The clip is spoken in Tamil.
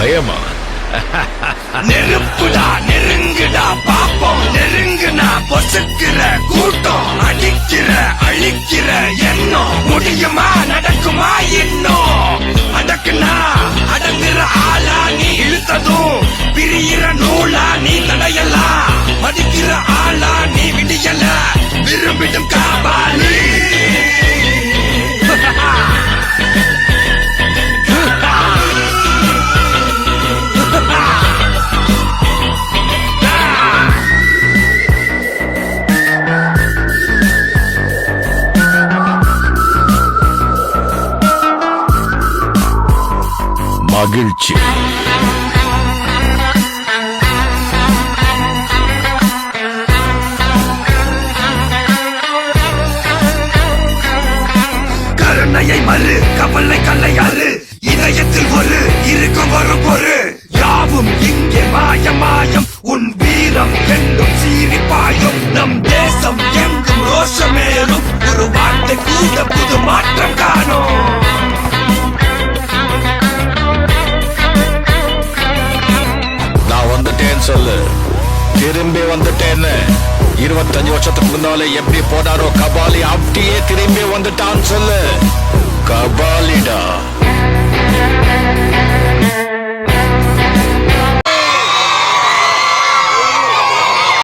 பயமா? நெருப்புடா நெருங்குடா பாப்போம், நெருங்குனா பொசுக்கிற கூட்டம், அடிக்கிற அழிக்கிற எண்ணம், முடியுமா நடக்குமா இன்னும்? அடக்குனா அடங்குற ஆளா நீ, இழுத்ததும் பிரியிற நூலா நீ தடையலாம், மதிக்கிற ஆளா நீ விடியல விரும்பிடும் காபாலி. மகிழ்ச்சி. கருணையை மறு கவலை கல்லையாறு, இதயத்தில் ஒரு இருக்கும் ஒரு பொரு, யாவும் இங்கே மாயம் மாயம், உன் வீரம் என்றும் சீரிப்பாயும், நம் தேசம் எங்கும் ரோஷமேறும், ஒரு வார்த்தை கூட புது மாற்றம் காணும். நான் வந்துட்டேன்னு சொல்லு, திரும்பி வந்துட்டேன்னு. 25 வருஷத்துக்கு முன்னால எப்படி போனாரோ கபாலி, அப்படியே திரும்பி வந்துட்டான்னு சொல்லு. கபாலிடா.